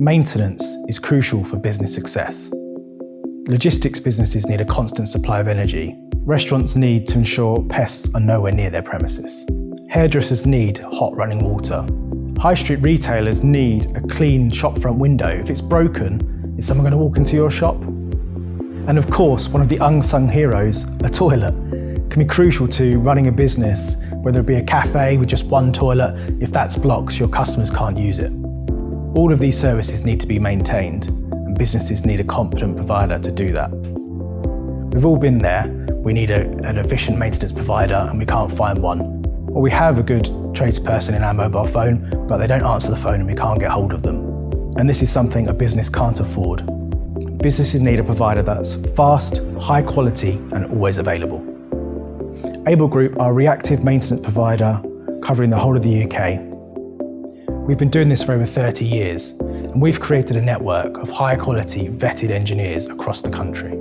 Maintenance is crucial for business success. Logistics businesses need a constant supply of energy. Restaurants need to ensure pests are nowhere near their premises. Hairdressers need hot running water. High street retailers need a clean shopfront window. If it's broken, is someone going to walk into your shop? And of course, one of the unsung heroes, a toilet, can be crucial to running a business, whether it be a cafe with just one toilet. If that's blocked, your customers can't use it. All of these services need to be maintained, and businesses need a competent provider to do that. We've all been there. We need an efficient maintenance provider and we can't find one. Or we have a good tradesperson in our mobile phone, but they don't answer the phone and we can't get hold of them. And this is something a business can't afford. Businesses need a provider that's fast, high quality and always available. Able Group are a reactive maintenance provider covering the whole of the UK. We've been doing this for over 30 years and we've created a network of high quality vetted engineers across the country.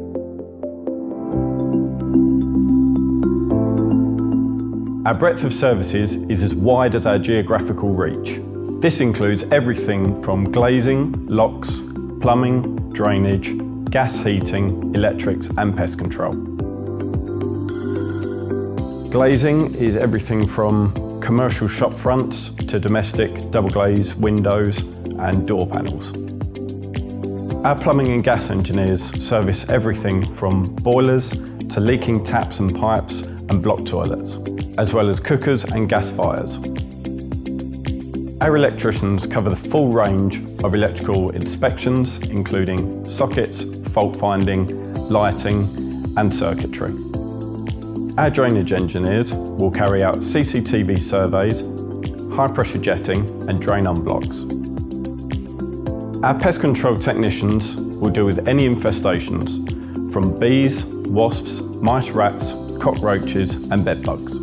Our breadth of services is as wide as our geographical reach. This includes everything from glazing, locks, plumbing, drainage, gas heating, electrics and pest control. Glazing is everything from commercial shop fronts to domestic double glazed windows and door panels. Our plumbing and gas engineers service everything from boilers to leaking taps and pipes and block toilets, as well as cookers and gas fires. Our electricians cover the full range of electrical inspections, including sockets, fault finding, lighting and circuitry. Our drainage engineers will carry out CCTV surveys, high pressure jetting and drain unblocks. Our pest control technicians will deal with any infestations from bees, wasps, mice, rats, cockroaches and bedbugs.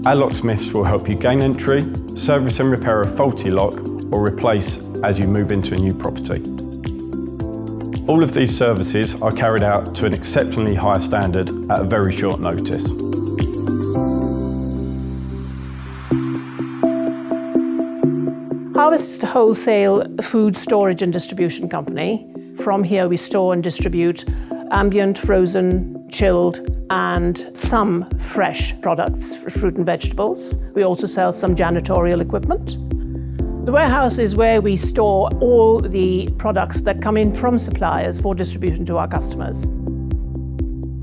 Our locksmiths will help you gain entry, service and repair a faulty lock or replace as you move into a new property. All of these services are carried out to an exceptionally high standard at a very short notice. Harvest is a wholesale food storage and distribution company. From here we store and distribute ambient, frozen, chilled and some fresh products, fruit and vegetables. We also sell some janitorial equipment. The warehouse is where we store all the products that come in from suppliers for distribution to our customers.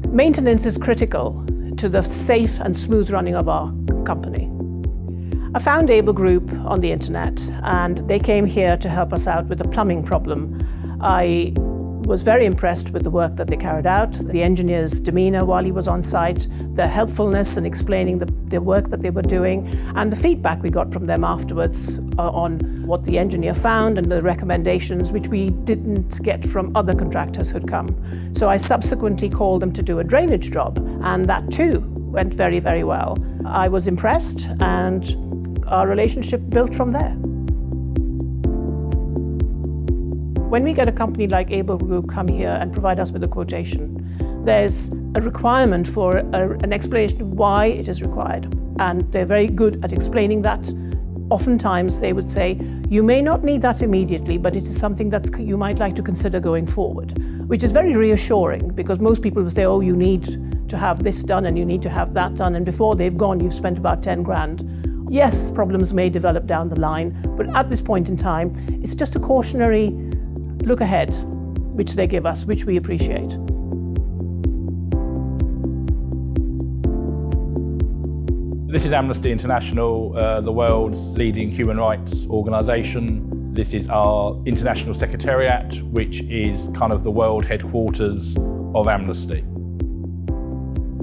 Maintenance is critical to the safe and smooth running of our company. I found Able Group on the internet and they came here to help us out with a plumbing problem. I was very impressed with the work that they carried out, the engineer's demeanour while he was on site, their helpfulness in explaining the work that they were doing, and the feedback we got from them afterwards on what the engineer found and the recommendations which we didn't get from other contractors who'd come. So I subsequently called them to do a drainage job, and that too went very, very well. I was impressed and our relationship built from there. When we get a company like Able Group come here and provide us with a quotation, there's a requirement for an explanation of why it is required. And they're very good at explaining that. Oftentimes they would say, you may not need that immediately, but it is something that you might like to consider going forward, which is very reassuring because most people will say, oh, you need to have this done and you need to have that done. And before they've gone, you've spent about 10 grand. Yes, problems may develop down the line, but at this point in time, it's just a cautionary look ahead, which they give us, which we appreciate. This is Amnesty International, the world's leading human rights organisation. This is our international secretariat, which is kind of the world headquarters of Amnesty.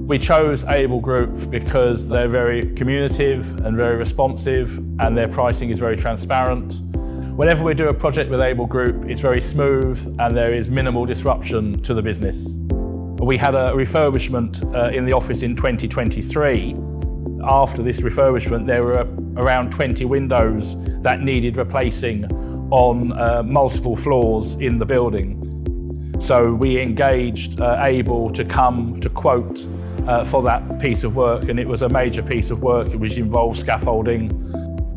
We chose Able Group because they're very communicative and very responsive, and their pricing is very transparent. Whenever we do a project with Able Group, it's very smooth and there is minimal disruption to the business. We had a refurbishment in the office in 2023. After this refurbishment, there were around 20 windows that needed replacing on multiple floors in the building. So we engaged Able to come to quote for that piece of work, and it was a major piece of work which involved scaffolding,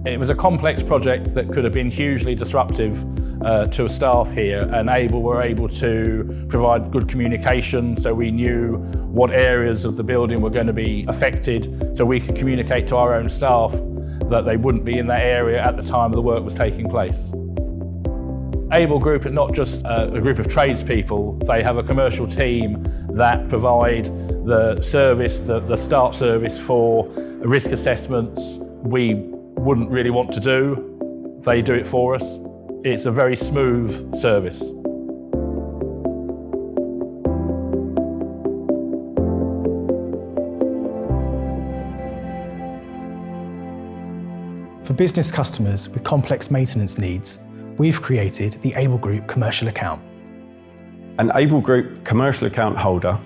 It was a complex project that could have been hugely disruptive to staff here, and Able were able to provide good communication, so we knew what areas of the building were going to be affected, so we could communicate to our own staff that they wouldn't be in that area at the time the work was taking place. Able Group is not just a group of tradespeople, they have a commercial team that provide the service, the start service for risk assessments we wouldn't really want to do. They do it for us. It's a very smooth service. For business customers with complex maintenance needs, we've created the Able Group commercial account. An Able Group commercial account holder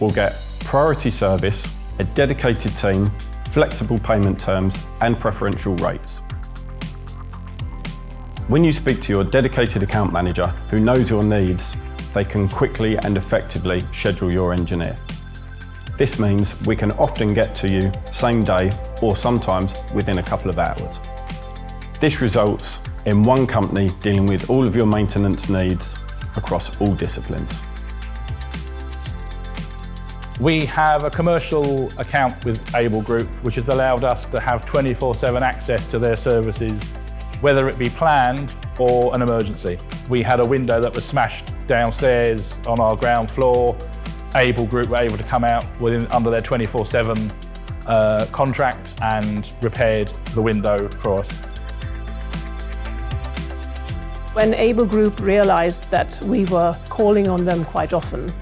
will get priority service, a dedicated team, flexible payment terms and preferential rates. When you speak to your dedicated account manager who knows your needs, they can quickly and effectively schedule your engineer. This means we can often get to you same day or sometimes within a couple of hours. This results in one company dealing with all of your maintenance needs across all disciplines. We have a commercial account with Able Group, which has allowed us to have 24/7 access to their services, whether it be planned or an emergency. We had a window that was smashed downstairs on our ground floor. Able Group were able to come out under their 24/7 contract and repaired the window for us. When Able Group realised that we were calling on them quite often,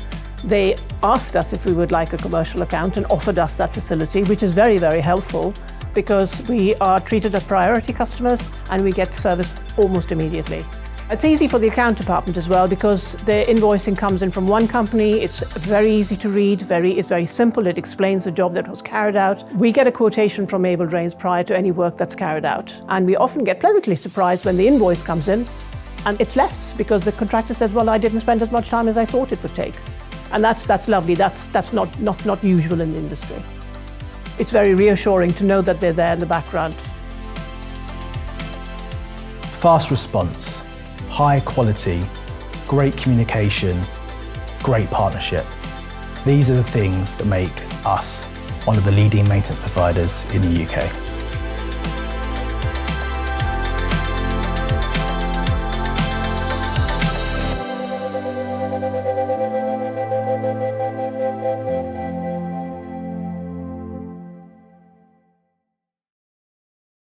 they asked us if we would like a commercial account and offered us that facility, which is very, very helpful because we are treated as priority customers and we get service almost immediately. It's easy for the account department as well because the invoicing comes in from one company. It's very easy to read, it's very simple. It explains the job that was carried out. We get a quotation from Able Drains prior to any work that's carried out. And we often get pleasantly surprised when the invoice comes in and it's less because the contractor says, well, I didn't spend as much time as I thought it would take. And that's lovely. That's not usual in the industry. It's very reassuring to know that they're there in the background. Fast response, high quality, great communication, great partnership. These are the things that make us one of the leading maintenance providers in the UK.